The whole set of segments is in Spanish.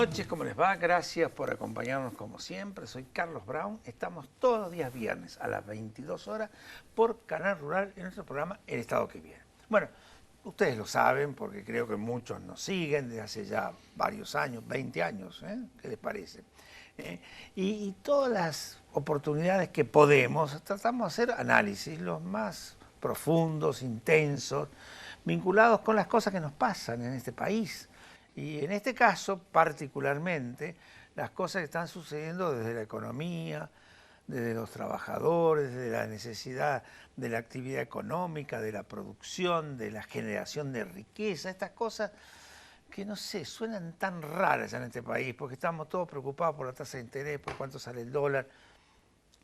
noches, ¿cómo les va? Gracias por acompañarnos como siempre. Soy Carlos Brown. Estamos todos los días viernes a las 22 horas por Canal Rural en nuestro programa El Estado que Viene. Bueno, ustedes lo saben porque creo que muchos nos siguen desde hace ya varios años, 20 años, ¿eh? ¿Qué les parece? Y todas las oportunidades que podemos, tratamos de hacer análisis los más profundos, intensos, vinculados con las cosas que nos pasan en este país. Y en este caso, particularmente, las cosas que están sucediendo desde la economía, desde los trabajadores, desde la necesidad de la actividad económica, de la producción, de la generación de riqueza, estas cosas que no sé, suenan tan raras en este país, porque estamos todos preocupados por la tasa de interés, por cuánto sale el dólar.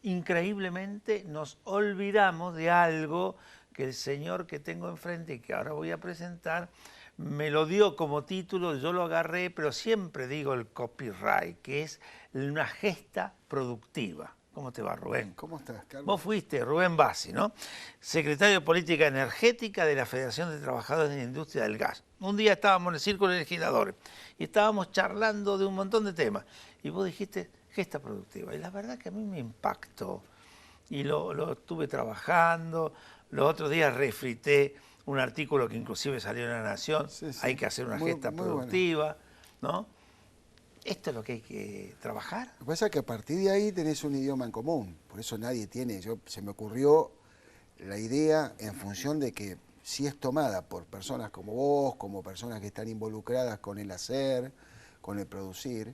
Increíblemente nos olvidamos de algo que el señor que tengo enfrente y que ahora voy a presentar, me lo dio como título, yo lo agarré, pero siempre digo el copyright, que es una gesta productiva. ¿Cómo te va, Rubén? ¿Cómo estás, Carlos? Vos fuiste Rubén Bassi, ¿no? Secretario de Política Energética de la Federación de Trabajadores de la Industria del Gas. Un día estábamos en el Círculo de Legisladores y estábamos charlando de un montón de temas. Y vos dijiste gesta productiva. Y la verdad que a mí me impactó. Y lo estuve trabajando. Los otros días refrité un artículo que inclusive salió en La Nación. Sí. Hay que hacer una gesta productiva, bueno, ¿no? ¿Esto es lo que hay que trabajar? Lo que pasa es que a partir de ahí tenés un idioma en común, por eso nadie tiene, se me ocurrió la idea en función de que si es tomada por personas como vos, como personas que están involucradas con el hacer, con el producir,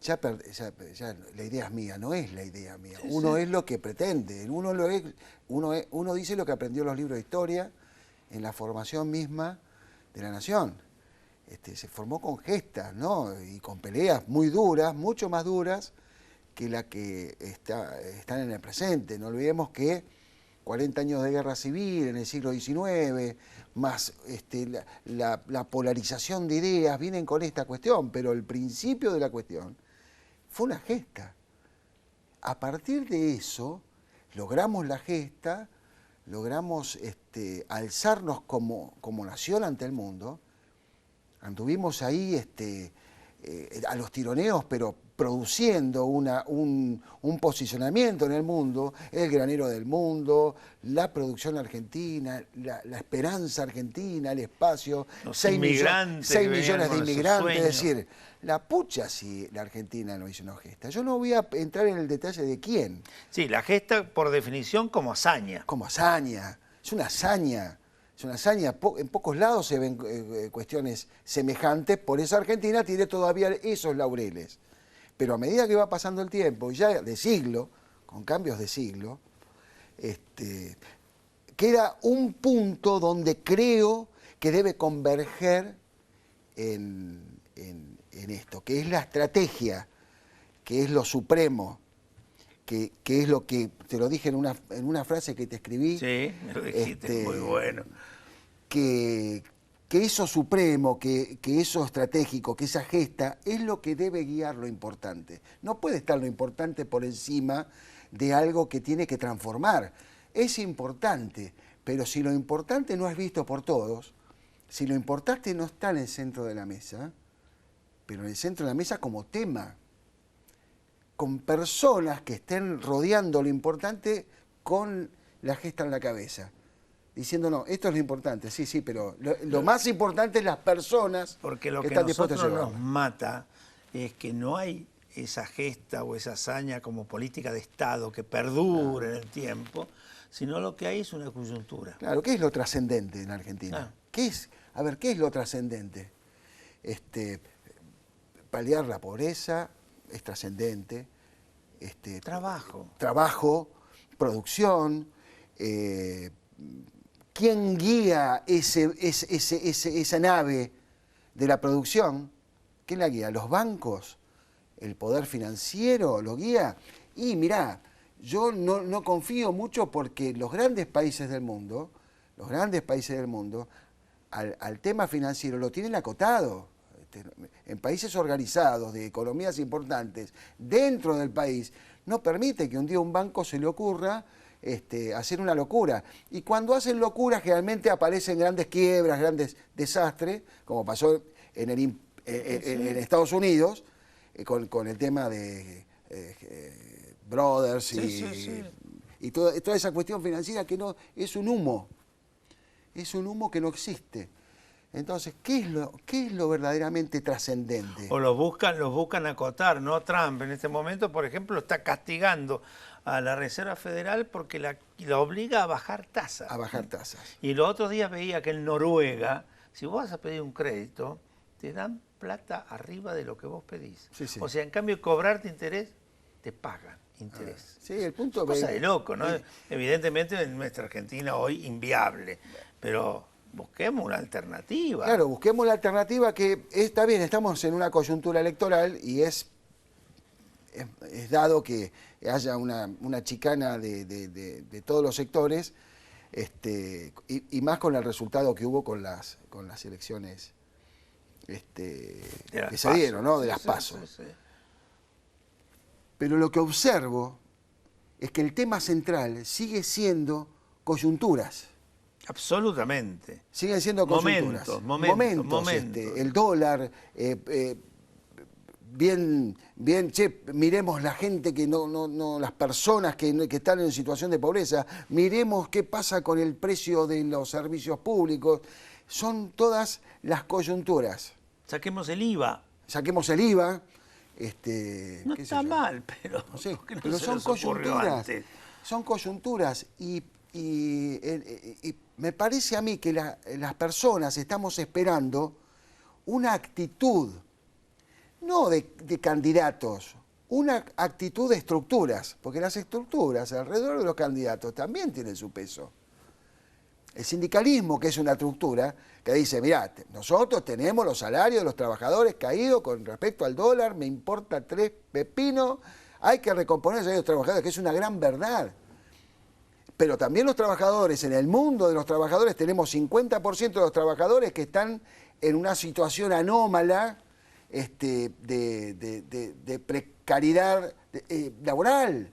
ya la idea es mía, no es la idea mía. Sí, uno es lo que pretende, uno dice lo que aprendió en los libros de historia, en la formación misma de la nación. Se formó con gestas, ¿no? Y con peleas muy duras, mucho más duras que las que están en el presente. No olvidemos que 40 años de guerra civil en el siglo XIX, más la polarización de ideas, vienen con esta cuestión, pero el principio de la cuestión fue una gesta. A partir de eso, logramos la gesta, logramos alzarnos como nación ante el mundo. Anduvimos ahí a los tironeos, pero produciendo un posicionamiento en el mundo, el granero del mundo, la producción argentina, la esperanza argentina, el espacio, 6 millones de inmigrantes, es decir, la pucha si la Argentina no hizo una gesta. Yo no voy a entrar en el detalle de quién. Sí, la gesta por definición como hazaña. Como hazaña, es una hazaña. Es una hazaña, en pocos lados se ven cuestiones semejantes, por eso Argentina tiene todavía esos laureles. Pero a medida que va pasando el tiempo, ya de siglo, con cambios de siglo, queda un punto donde creo que debe converger en esto, que es la estrategia, que es lo supremo, que es lo que, te lo dije en una frase que te escribí. Sí, me lo dijiste, muy bueno. Que eso supremo, que eso estratégico, que esa gesta, es lo que debe guiar lo importante. No puede estar lo importante por encima de algo que tiene que transformar. Es importante, pero si lo importante no es visto por todos, si lo importante no está en el centro de la mesa, pero en el centro de la mesa como tema, con personas que estén rodeando lo importante con la gesta en la cabeza, diciendo, no, esto es lo importante, sí, pero lo más importante es las personas porque lo que están dispuestas a llevar. Nos mata es que no hay esa gesta o esa hazaña como política de Estado que perdure en el tiempo, sino lo que hay es una coyuntura. Claro, ¿qué es lo trascendente en Argentina? ¿Qué es lo trascendente? Paliar la pobreza es trascendente. Trabajo, producción, ¿quién guía esa nave de la producción? ¿Quién la guía? ¿Los bancos? ¿El poder financiero lo guía? Y mirá, yo no confío mucho porque los grandes países del mundo, al tema financiero lo tienen acotado. En países organizados, de economías importantes, dentro del país, no permite que un día a un banco se le ocurra hacer una locura. Y cuando hacen locuras, generalmente aparecen grandes quiebras, grandes desastres, como pasó en en Estados Unidos, con el tema de Brothers y toda esa cuestión financiera que no es un humo que no existe. Entonces, ¿qué es lo verdaderamente trascendente? O los buscan acotar, ¿no? Trump en este momento, por ejemplo, está castigando a la Reserva Federal porque la obliga a bajar tasas. A bajar tasas. Y los otros días veía que en Noruega, si vos vas a pedir un crédito, te dan plata arriba de lo que vos pedís. Sí, sí. O sea, en cambio, cobrarte interés, te pagan interés. Sí, el punto es cosa de loco, ¿no? Evidentemente en nuestra Argentina hoy inviable, pero busquemos una alternativa. Claro, busquemos la alternativa que está bien, estamos en una coyuntura electoral y es dado que haya una chicana de todos los sectores, y más con el resultado que hubo con las elecciones que se dieron, ¿no? De las PASO. Sí. Pero lo que observo es que el tema central sigue siendo coyunturas. Absolutamente. Siguen siendo coyunturas. Momentos. El dólar, bien, che, miremos la gente que no las personas que están en situación de pobreza, miremos qué pasa con el precio de los servicios públicos. Son todas las coyunturas. Saquemos el IVA. Saquemos el IVA. No está mal, pero, no sé, no pero son coyunturas. Son coyunturas y me parece a mí que las personas estamos esperando una actitud, no de candidatos, una actitud de estructuras, porque las estructuras alrededor de los candidatos también tienen su peso. El sindicalismo, que es una estructura, que dice, mirá, nosotros tenemos los salarios de los trabajadores caídos con respecto al dólar, me importa 3 pepinos, hay que recomponer a los trabajadores, que es una gran verdad. Pero también los trabajadores, en el mundo de los trabajadores, tenemos 50% de los trabajadores que están en una situación anómala de precariedad laboral.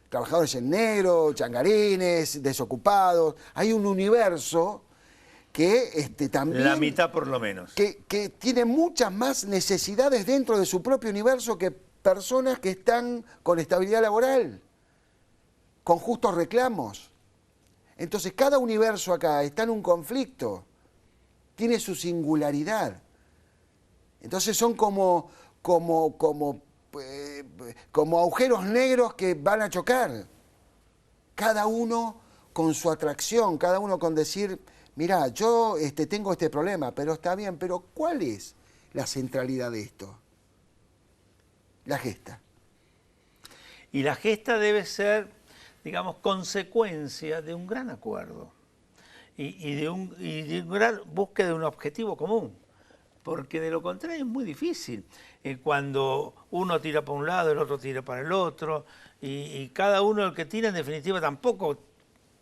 Trabajadores en negro, changarines, desocupados. Hay un universo que también... La mitad por lo menos. Que tiene muchas más necesidades dentro de su propio universo que personas que están con estabilidad laboral, con justos reclamos. Entonces cada universo acá está en un conflicto, tiene su singularidad. Entonces son como agujeros negros que van a chocar. Cada uno con su atracción, cada uno con decir, mirá, yo tengo este problema, pero está bien, pero ¿cuál es la centralidad de esto? La gesta. Y la gesta debe ser, digamos, consecuencia de un gran acuerdo y de una gran búsqueda de un objetivo común. Porque de lo contrario es muy difícil. Cuando uno tira para un lado, el otro tira para el otro, y cada uno el que tira en definitiva tampoco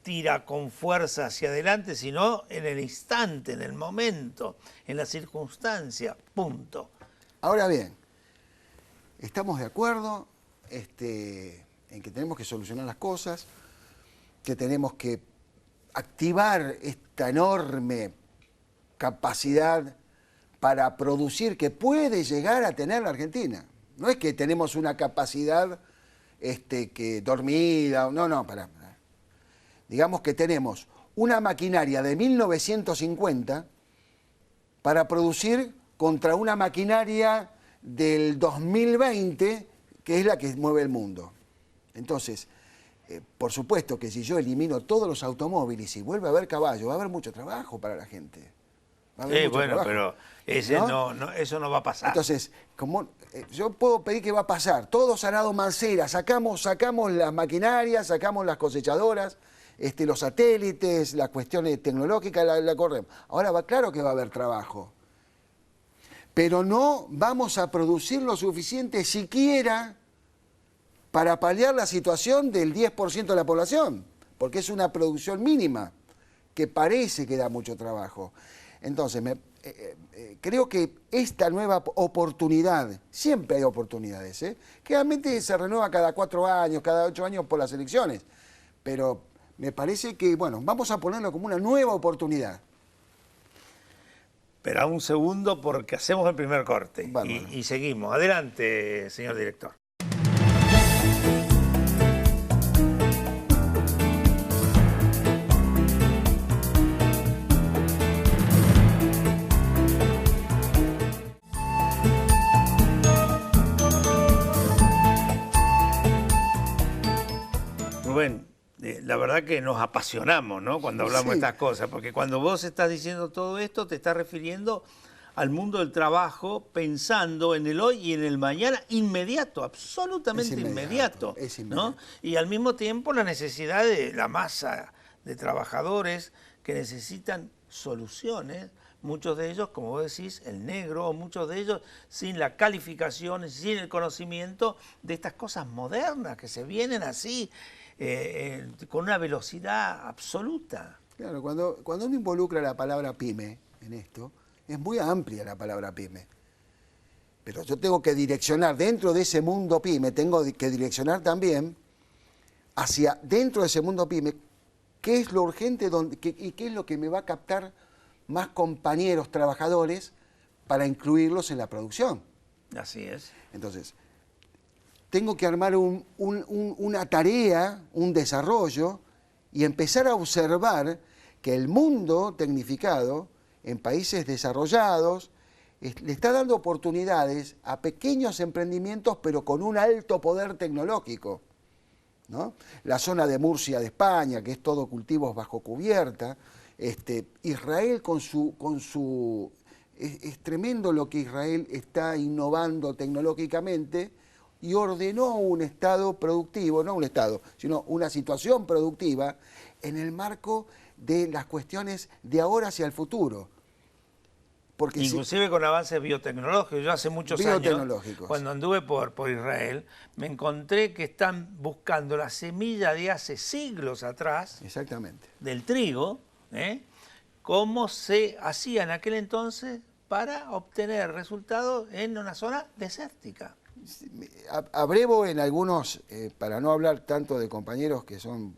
tira con fuerza hacia adelante, sino en el instante, en el momento, en la circunstancia, punto. Ahora bien, estamos de acuerdo en que tenemos que solucionar las cosas, que tenemos que activar esta enorme capacidad para producir que puede llegar a tener la Argentina. No es que tenemos una capacidad que dormida, no, para. Digamos que tenemos una maquinaria de 1950 para producir contra una maquinaria del 2020, que es la que mueve el mundo. Entonces, por supuesto que si yo elimino todos los automóviles y vuelve a haber caballo, va a haber mucho trabajo para la gente. Bueno, trabajo, pero eso no va a pasar. Entonces, yo puedo pedir que va a pasar, todo Sarado Mancera, sacamos las maquinarias, sacamos las cosechadoras, los satélites, las cuestiones tecnológicas, la corremos. Ahora claro que va a haber trabajo, pero no vamos a producir lo suficiente siquiera para paliar la situación del 10% de la población, porque es una producción mínima que parece que da mucho trabajo. Entonces, creo que esta nueva oportunidad, siempre hay oportunidades, que realmente se renueva cada 4 años, cada 8 años por las elecciones, pero me parece que, bueno, vamos a ponerlo como una nueva oportunidad. Espera un segundo porque hacemos el primer corte y seguimos. Adelante, señor director. Rubén, la verdad que nos apasionamos, ¿no?, cuando hablamos de estas cosas, porque cuando vos estás diciendo todo esto, te estás refiriendo al mundo del trabajo, pensando en el hoy y en el mañana inmediato, absolutamente inmediato, ¿no? Y al mismo tiempo la necesidad de la masa de trabajadores que necesitan soluciones, muchos de ellos, como vos decís, el negro, muchos de ellos sin la calificación, sin el conocimiento de estas cosas modernas que se vienen así, con una velocidad absoluta. Claro, cuando uno involucra la palabra pyme en esto, es muy amplia la palabra pyme. Pero yo tengo que direccionar dentro de ese mundo pyme, tengo que direccionar también hacia dentro de ese mundo pyme qué es lo urgente y qué es lo que me va a captar más compañeros trabajadores para incluirlos en la producción. Así es. Entonces, tengo que armar una tarea, un desarrollo y empezar a observar que el mundo tecnificado en países desarrollados le está dando oportunidades a pequeños emprendimientos pero con un alto poder tecnológico, ¿no? La zona de Murcia de España, que es todo cultivos bajo cubierta, Israel es tremendo lo que Israel está innovando tecnológicamente y ordenó un estado productivo, no un estado, sino una situación productiva en el marco de las cuestiones de ahora hacia el futuro. Porque inclusive con avances biotecnológicos. Yo hace muchos años, cuando anduve por Israel, me encontré que están buscando la semilla de hace siglos atrás, exactamente, del trigo, cómo se hacía en aquel entonces para obtener resultados en una zona desértica. Abrevo en algunos, para no hablar tanto de compañeros que son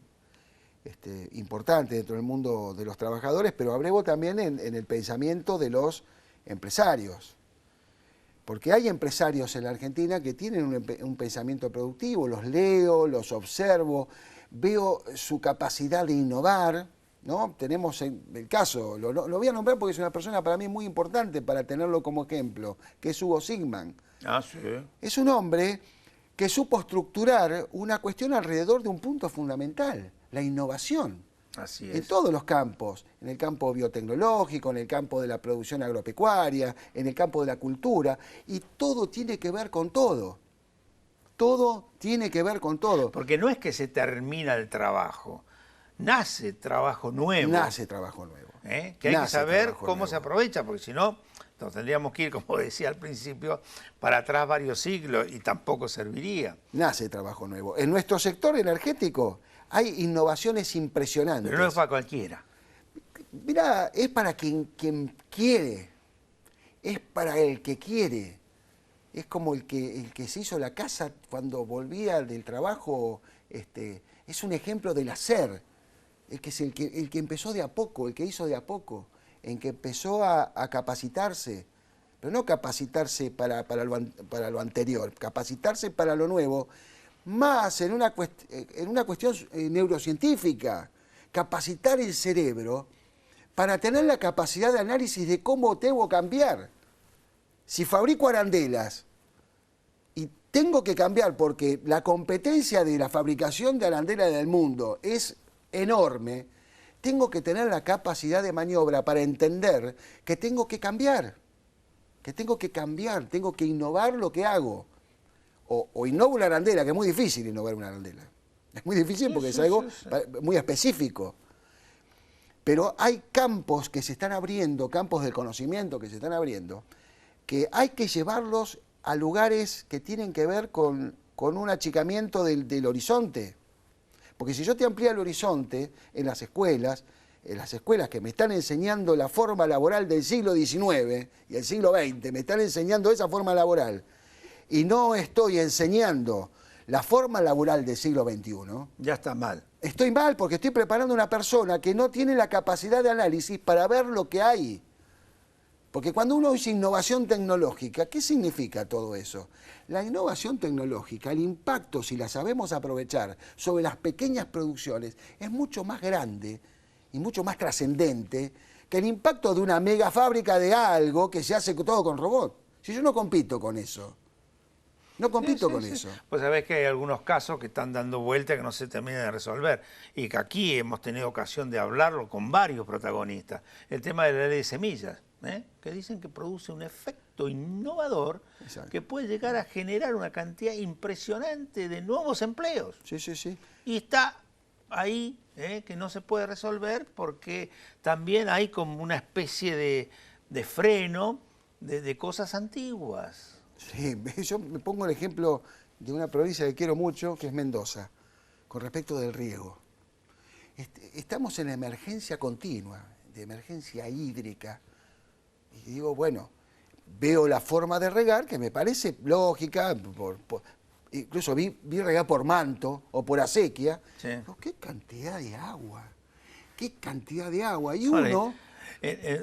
importantes dentro del mundo de los trabajadores, pero abrevo también en el pensamiento de los empresarios. Porque hay empresarios en la Argentina que tienen un pensamiento productivo, los leo, los observo, veo su capacidad de innovar, ¿no? Tenemos el caso, lo voy a nombrar porque es una persona para mí muy importante para tenerlo como ejemplo, que es Hugo Sigman. Ah, sí. Es un hombre que supo estructurar una cuestión alrededor de un punto fundamental, la innovación. Así es. En todos los campos, en el campo biotecnológico, en el campo de la producción agropecuaria, en el campo de la cultura, y todo tiene que ver con todo. Todo tiene que ver con todo. Porque no es que se termina el trabajo, nace trabajo nuevo. Nace trabajo nuevo. Que hay que saber cómo se aprovecha, porque si no, nos tendríamos que ir, como decía al principio, para atrás varios siglos y tampoco serviría. Nace trabajo nuevo. En nuestro sector energético hay innovaciones impresionantes. Pero no es para cualquiera. Mirá, es para quien quiere, es para el que quiere. Es como el que se hizo la casa cuando volvía del trabajo, es un ejemplo del hacer. El que empezó de a poco, el que hizo de a poco, en que empezó a capacitarse, pero no capacitarse para lo anterior, capacitarse para lo nuevo, más en una cuestión neurocientífica, capacitar el cerebro para tener la capacidad de análisis de cómo debo cambiar. Si fabrico arandelas y tengo que cambiar porque la competencia de la fabricación de arandelas del mundo es enorme, tengo que tener la capacidad de maniobra para entender que tengo que cambiar, tengo que innovar lo que hago. O innovo una arandela, que es muy difícil innovar una arandela. Es muy difícil porque es algo muy específico. Pero hay campos que se están abriendo, campos del conocimiento que se están abriendo, que hay que llevarlos a lugares que tienen que ver con un achicamiento del horizonte. Porque si yo te amplío el horizonte en las escuelas que me están enseñando la forma laboral del siglo XIX y el siglo XX, me están enseñando esa forma laboral, y no estoy enseñando la forma laboral del siglo XXI, ya está mal. Estoy mal porque estoy preparando a una persona que no tiene la capacidad de análisis para ver lo que hay. Porque cuando uno dice innovación tecnológica, ¿qué significa todo eso? La innovación tecnológica, el impacto, si la sabemos aprovechar sobre las pequeñas producciones, es mucho más grande y mucho más trascendente que el impacto de una mega fábrica de algo que se hace todo con robot. Si yo no compito con eso. No compito con eso. Pues sabés que hay algunos casos que están dando vuelta que no se terminan de resolver y que aquí hemos tenido ocasión de hablarlo con varios protagonistas. El tema de la ley de semillas, que dicen que produce un efecto innovador. Exacto. Que puede llegar a generar una cantidad impresionante de nuevos empleos. Sí, sí, sí. Y está ahí, que no se puede resolver porque también hay como una especie de freno de cosas antiguas. Sí, yo me pongo el ejemplo de una provincia que quiero mucho, que es Mendoza, con respecto del riego. Estamos en la emergencia continua, de emergencia hídrica. Y digo, bueno, veo la forma de regar, que me parece lógica, incluso vi regar por manto o por acequia. Sí. Pero qué cantidad de agua, qué cantidad de agua. Y uno...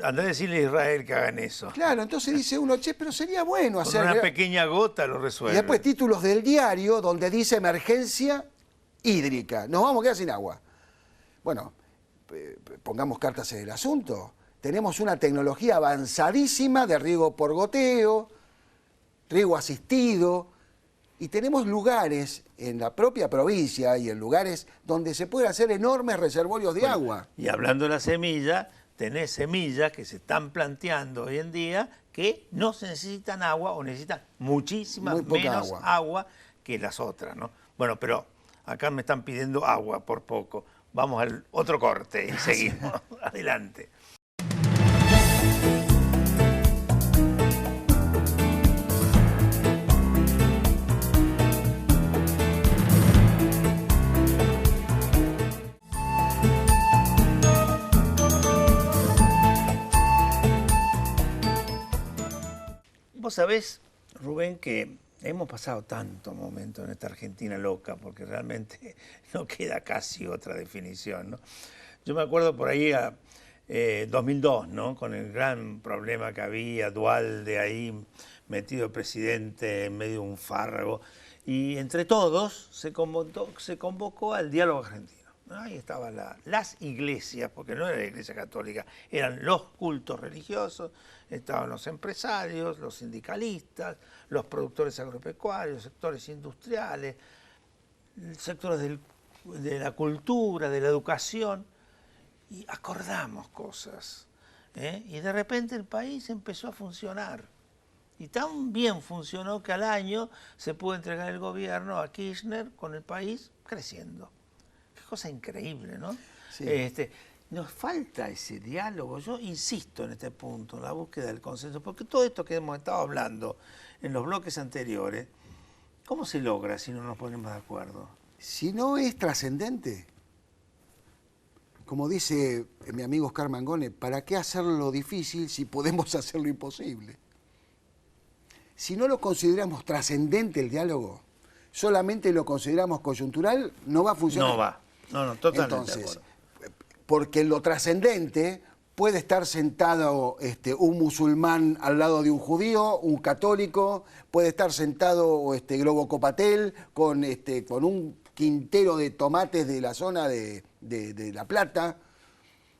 Andá a decirle a Israel que hagan eso. Claro, entonces dice uno, che, pero sería bueno hacer... Con una pequeña gota lo resuelve. Y después títulos del diario donde dice emergencia hídrica. Nos vamos a quedar sin agua. Bueno, pongamos cartas en el asunto. Tenemos una tecnología avanzadísima de riego por goteo, riego asistido, y tenemos lugares en la propia provincia y en lugares donde se pueden hacer enormes reservorios de agua. Y hablando de la semilla... Tenés semillas que se están planteando hoy en día que no se necesitan agua o necesitan muchísima menos agua que las otras, ¿no? Bueno, pero acá me están pidiendo agua por poco. Vamos al otro corte y seguimos. Adelante. Vos sabés, Rubén, que hemos pasado tantos momentos en esta Argentina loca, porque realmente no queda casi otra definición, ¿no? Yo me acuerdo por ahí a 2002, ¿no? Con el gran problema que había, Duhalde ahí metido presidente en medio de un fárrago, y entre todos se convocó al diálogo argentino. Ahí estaban las iglesias, porque no era la iglesia católica, eran los cultos religiosos, estaban los empresarios, los sindicalistas, los productores agropecuarios, sectores industriales, sectores de la cultura, de la educación, y acordamos cosas. Y de repente el país empezó a funcionar. Y tan bien funcionó que al año se pudo entregar el gobierno a Kirchner con el país creciendo. Cosa increíble, ¿no? Sí. Nos falta ese diálogo. Yo insisto en este punto, en la búsqueda del consenso, porque todo esto que hemos estado hablando en los bloques anteriores, ¿cómo se logra si no nos ponemos de acuerdo? Si no es trascendente, como dice mi amigo Oscar Mangone, ¿para qué hacerlo difícil si podemos hacerlo imposible? Si no lo consideramos trascendente el diálogo, solamente lo consideramos coyuntural, no va a funcionar. No va. No, totalmente. Entonces, porque en lo trascendente puede estar sentado un musulmán al lado de un judío, un católico, puede estar sentado Globo Copatel con un quintero de tomates de la zona de La Plata,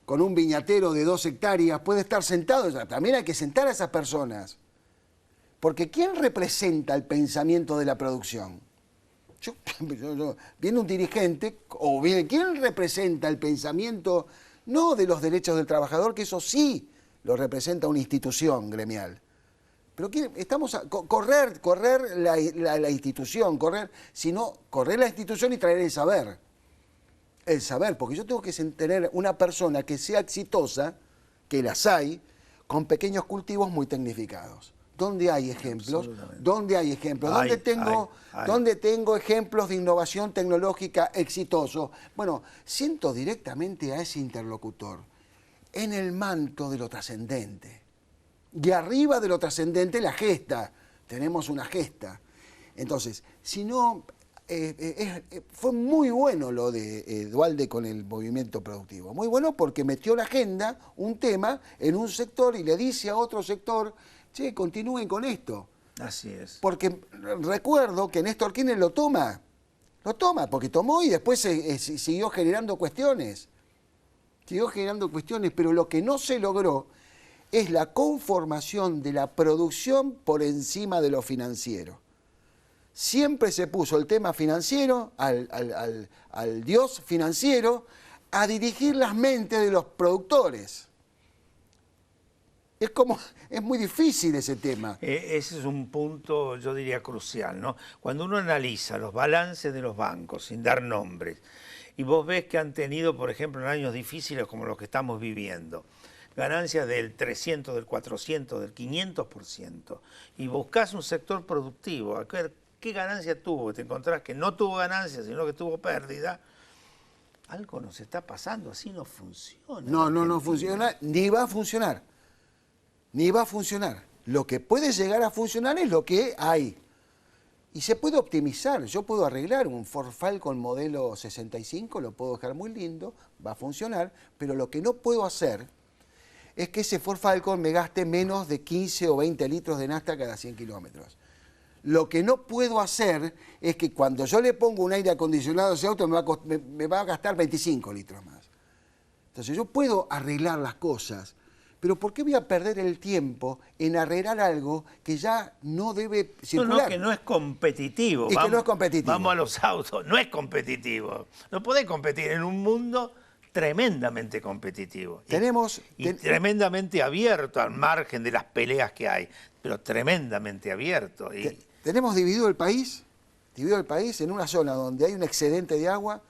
con un viñatero de 2 hectáreas, puede estar sentado. O sea, también hay que sentar a esas personas. Porque ¿quién representa el pensamiento de la producción? Yo, viene un dirigente, o bien, ¿quién representa el pensamiento, no de los derechos del trabajador, que eso sí lo representa una institución gremial? Pero estamos a correr la institución, sino correr la institución y traer el saber. El saber, porque yo tengo que tener una persona que sea exitosa, que las hay, con pequeños cultivos muy tecnificados. ¿Dónde hay ejemplos? ¿Dónde hay ejemplos? ¿Dónde tengo ejemplos de innovación tecnológica exitosos? Bueno, siento directamente a ese interlocutor en el manto de lo trascendente. Y arriba de lo trascendente la gesta. Tenemos una gesta. Entonces, si no, fue muy bueno lo de Duhalde con el movimiento productivo. Muy bueno porque metió en la agenda un tema en un sector y le dice a otro sector, che, continúen con esto. Así es. Porque recuerdo que Néstor Kirchner lo toma, porque tomó y después siguió generando cuestiones. Pero lo que no se logró es la conformación de la producción por encima de lo financiero. Siempre se puso el tema financiero, al dios financiero, a dirigir las mentes de los productores. Es muy difícil ese tema. Ese es un punto, yo diría, crucial, ¿no? Cuando uno analiza los balances de los bancos, sin dar nombres, y vos ves que han tenido, por ejemplo, en años difíciles como los que estamos viviendo, ganancias del 300, del 400, del 500%, y buscás un sector productivo, a ver qué ganancia tuvo, te encontrás que no tuvo ganancia, sino que tuvo pérdida, algo nos está pasando, así no funciona. No funciona, ni va a funcionar. Ni va a funcionar. Lo que puede llegar a funcionar es lo que hay. Y se puede optimizar. Yo puedo arreglar un Ford Falcon modelo 65, lo puedo dejar muy lindo, va a funcionar, pero lo que no puedo hacer es que ese Ford Falcon me gaste menos de 15 o 20 litros de nafta cada 100 kilómetros. Lo que no puedo hacer es que cuando yo le pongo un aire acondicionado a ese auto me va a gastar 25 litros más. Entonces yo puedo arreglar las cosas, pero ¿por qué voy a perder el tiempo en arreglar algo que ya no debe circular? No, que no es competitivo. Que no es competitivo. Vamos a los autos, no es competitivo. No podés competir en un mundo tremendamente competitivo. Y tremendamente abierto al margen de las peleas que hay, pero tremendamente abierto. Tenemos dividido el país en una zona donde hay un excedente de agua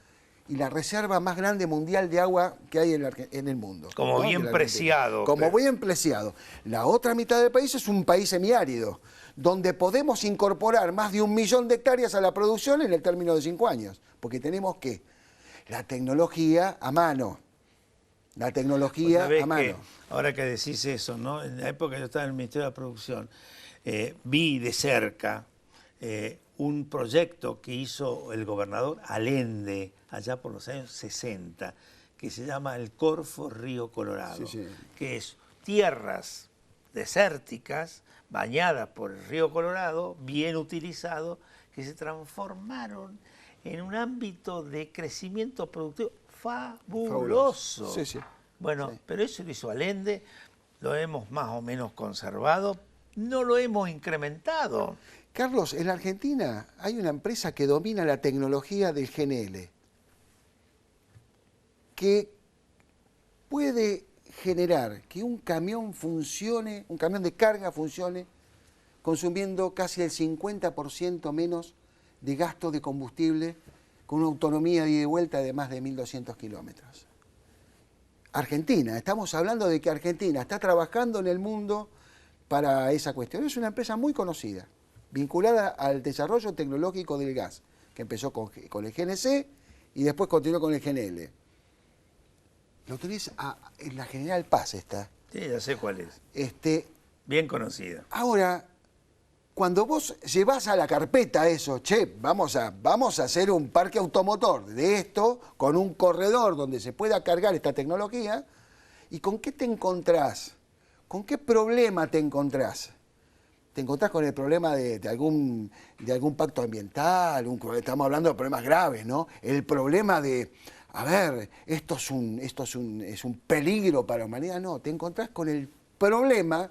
y la reserva más grande mundial de agua que hay en el mundo. Como bien preciado. Bien preciado. La otra mitad del país es un país semiárido, donde podemos incorporar más de 1 millón de hectáreas a la producción en el término de 5 años. Porque tenemos la tecnología a mano. La tecnología a mano. Ahora que decís eso, ¿no? En la época que yo estaba en el Ministerio de la Producción, vi de cerca un proyecto que hizo el gobernador Allende allá por los años 60, que se llama el Corfo Río Colorado, que es tierras desérticas bañadas por el río Colorado, bien utilizados, que se transformaron en un ámbito de crecimiento productivo fabuloso. Bueno, pero eso lo hizo Allende, lo hemos más o menos conservado, no lo hemos incrementado. Carlos, en la Argentina hay una empresa que domina la tecnología del GNL, que puede generar que un camión funcione, un camión de carga funcione, consumiendo casi el 50% menos de gasto de combustible, con una autonomía de ida y vuelta de más de 1.200 kilómetros. Argentina, estamos hablando de que Argentina está trabajando en el mundo para esa cuestión. Es una empresa muy conocida, vinculada al desarrollo tecnológico del gas, que empezó con el GNC y después continuó con el GNL. Lo tenés en la General Paz está. Sí, ya sé cuál es. Bien conocida. Ahora, cuando vos llevás a la carpeta eso, che, vamos a hacer un parque automotor de esto, con un corredor donde se pueda cargar esta tecnología, ¿y con qué te encontrás? ¿Con qué problema te encontrás? Te encontrás con el problema de algún pacto ambiental, estamos hablando de problemas graves, ¿no? El problema de, a ver, esto es un peligro para la humanidad. No, te encontrás con el problema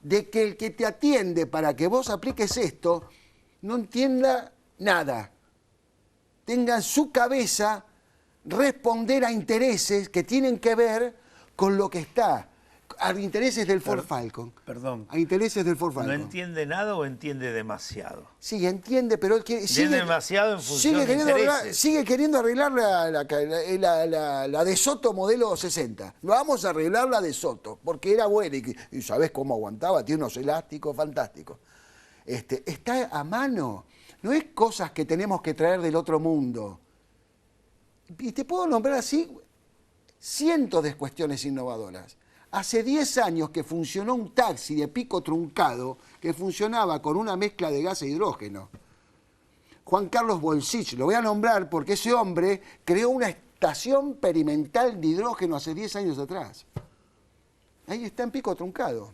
de que el que te atiende para que vos apliques esto no entienda nada. Tenga en su cabeza responder a intereses que tienen que ver con lo que está. A intereses del Ford Falcon. Perdón. A intereses del Ford Falcon. ¿No entiende nada o entiende demasiado? Sí, entiende, pero él entiende demasiado en función de intereses. Sigue queriendo arreglar la de Soto modelo 60. Vamos a arreglar la de Soto, porque era buena y sabés cómo aguantaba, tiene unos elásticos fantásticos. Está a mano. No es cosas que tenemos que traer del otro mundo. Y te puedo nombrar así cientos de cuestiones innovadoras. Hace 10 años que funcionó un taxi de pico truncado que funcionaba con una mezcla de gas e hidrógeno. Juan Carlos Bolsich, lo voy a nombrar porque ese hombre creó una estación experimental de hidrógeno hace 10 años atrás. Ahí está en Pico Truncado.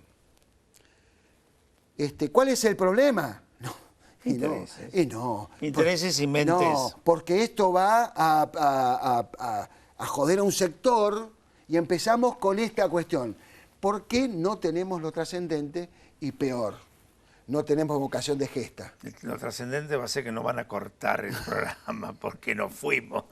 ¿Cuál es el problema? No. Intereses y mentes. No, porque esto va a joder a un sector y empezamos con esta cuestión. ¿Por qué no tenemos lo trascendente? Y peor, no tenemos vocación de gesta. Lo trascendente va a ser que no van a cortar el programa porque nos fuimos.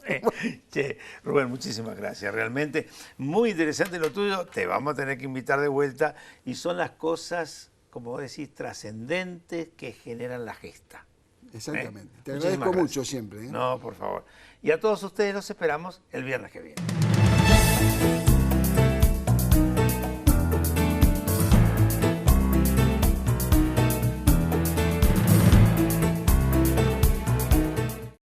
Che, Rubén, muchísimas gracias. Realmente muy interesante lo tuyo. Te vamos a tener que invitar de vuelta. Y son las cosas, como vos decís, trascendentes que generan la gesta. Exactamente. Te Muchísimas agradezco gracias. mucho siempre. No, por favor. Y a todos ustedes los esperamos el viernes que viene.